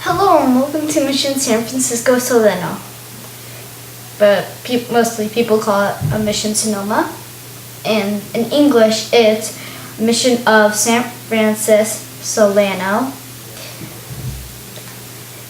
Hello and welcome to Mission San Francisco Solano, but mostly people call it a Mission Sonoma, and in English it's Mission of San Francisco Solano.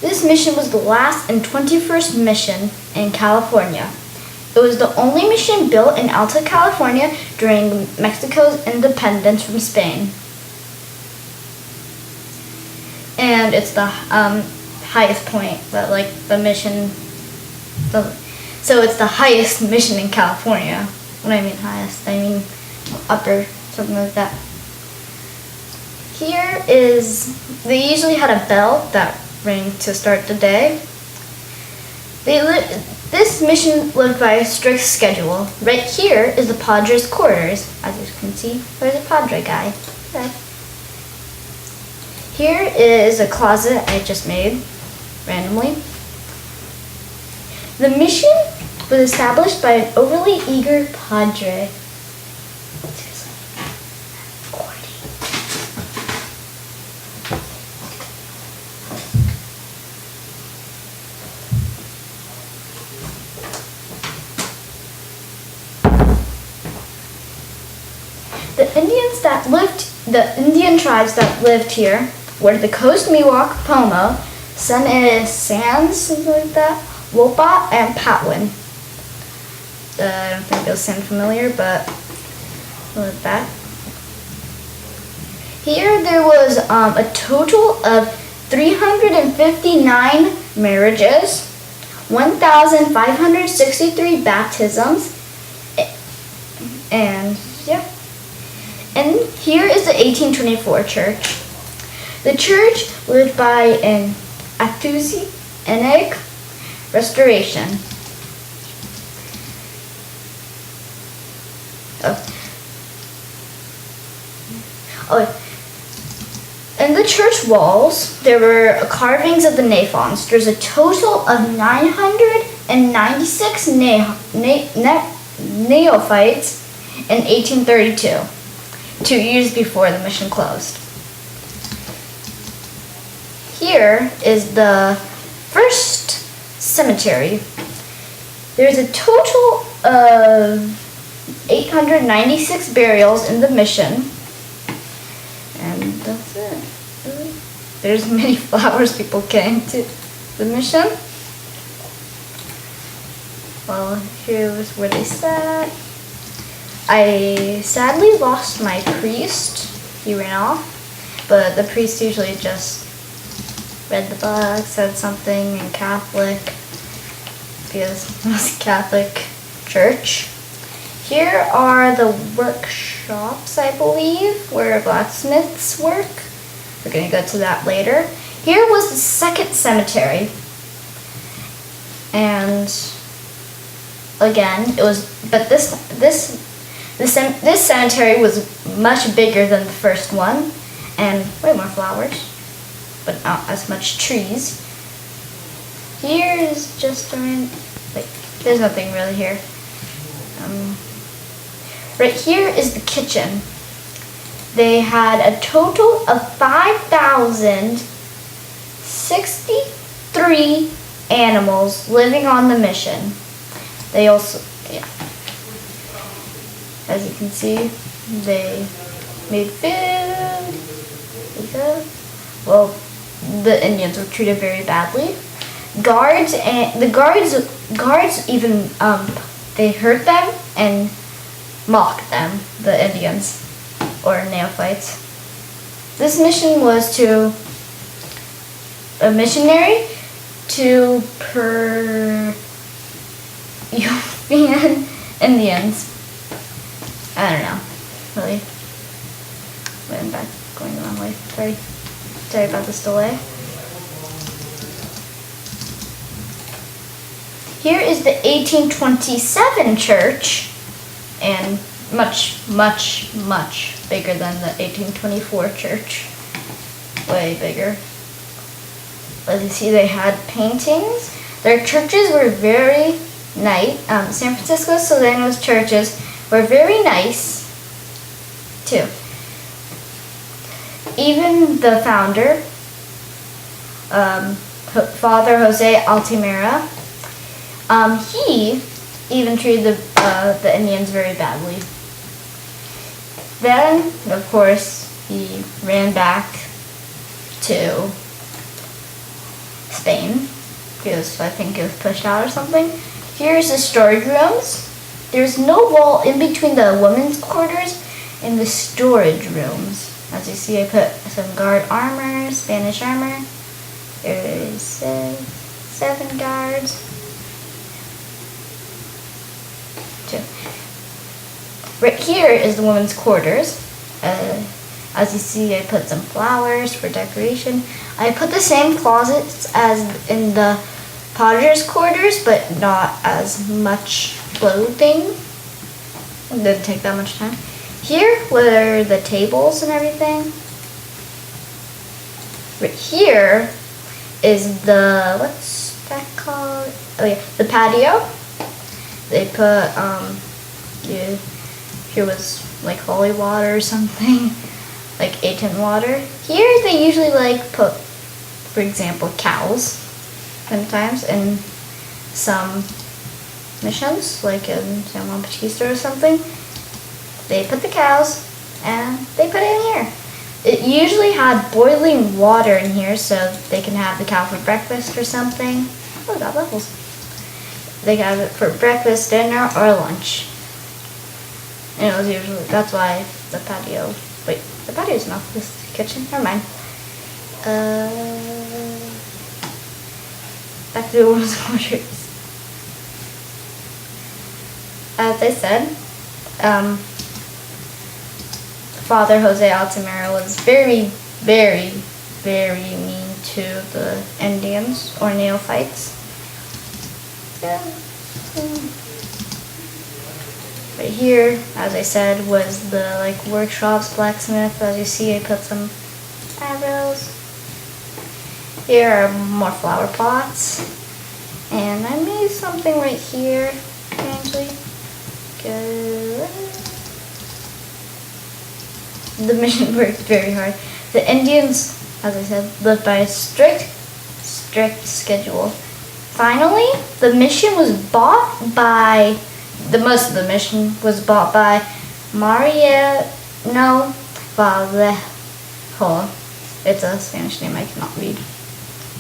This mission was the last and 21st mission in California. It was the only mission built in Alta California during Mexico's independence from Spain. And it's the highest point, but like the mission, so it's the highest mission in California. When I mean highest, I mean upper, something like that. Here is, they usually had a bell that rang to start the day. This mission lived by a strict schedule. Right here is the Padre's quarters. As you can see, there's a Padre guy. Okay. Here is a closet I just made randomly. The mission was established by an overly eager Padre. The Indian tribes that lived here were the Coast Miwok, Pomo, San Sans, something like that, Wopa, and Patwin. I don't think those sound familiar, but like that. Here there was a total of 359 marriages, 1,563 baptisms, and yeah. And here is the 1824 church. The church lived by an Athuzenic restoration. In the church walls, there were carvings of the Naphons. There's a total of 996 neophytes in 1832. 2 years before the mission closed. Here is the first cemetery. There's a total of 896 burials in the mission. And that's it. There's many flowers people came to the mission. Well, here's where they sat. I sadly lost my priest. He ran off. But the priest usually just read the book, said something in Catholic, because it was a Catholic church. Here are the workshops, I believe, where blacksmiths work. We're going to go to that later. Here was the second cemetery. And again, it was, but this cemetery was much bigger than the first one, and way more flowers, but not as much trees. Here is just there's nothing really here. Right here is the kitchen. They had a total of 5,063 animals living on the mission. They also, yeah. As you can see, they made food. Well, the Indians were treated very badly. Guards even they hurt them and mocked them, the Indians or neophytes. This mission was to a missionary to Peruvian Indians. I don't know, really. Wait, I'm back, going the wrong way. Sorry about this delay. Here is the 1827 church, and much, much, much bigger than the 1824 church. Way bigger. As you see, they had paintings. Their churches were very nice. San Francisco Solano's churches were very nice, too. Even the founder Father Jose Altimira. He even treated the Indians very badly. Then, of course, he ran back to Spain because I think it was pushed out or something. Here's the storage rooms. There's no wall in between the women's quarters and the storage rooms. As you see, I put some guard armor, Spanish armor. There's 7 guards. 2. Right here is the women's quarters. As you see, I put some flowers for decoration. I put the same closets as in the Padres' quarters, but not as much clothing. It didn't take that much time. Here were the tables and everything. Right here is the, what's that called? Oh yeah, the patio. They put, yeah, here was like holy water or something, like ancient water. Here they usually like put, for example, cows sometimes in some missions, like in San Juan Bautista or something. They put the cows and they put it in here. It usually had boiling water in here so they can have the cow for breakfast or something. Oh, got levels. They can have it for breakfast, dinner, or lunch. And it was usually, that's why the patio, wait, the patio's not this kitchen, never mind. Back to the women's quarters. As I said, Father Jose Altimira was very, very, very mean to the Indians or neophytes. Yeah. Right here, as I said, was the like workshops, blacksmith. As you see, I put some arrows. Here are more flower pots, and I made something right here. Strangely, the mission worked very hard. The Indians, as I said, lived by a strict schedule. Finally, the mission was bought by, most of the mission was bought by Mariano Vallejo. It's a Spanish name I cannot read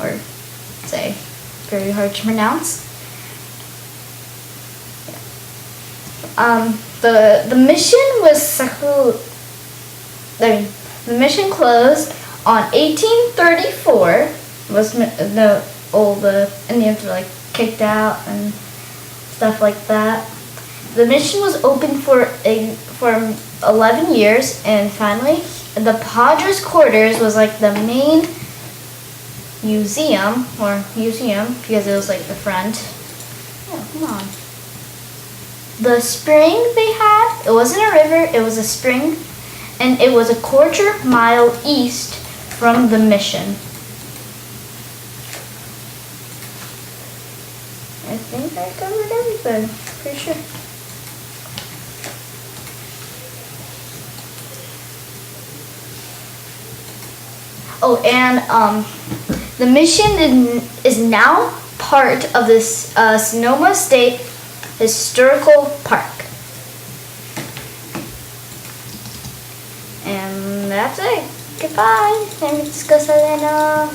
or say. Very hard to pronounce. The mission was the mission closed on 1834. All the Indians were like kicked out and stuff like that. The mission was open for 11 years, and finally the Padres' quarters was like the main museum because it was like the front. Oh, come on. The spring they had, it wasn't a river, it was a spring, and it was a 1/4 mile east from the mission. I think I covered everything, pretty sure. Oh, and the mission is now part of this Sonoma State Historical Park. And that's it. Goodbye. And let's go, Solano.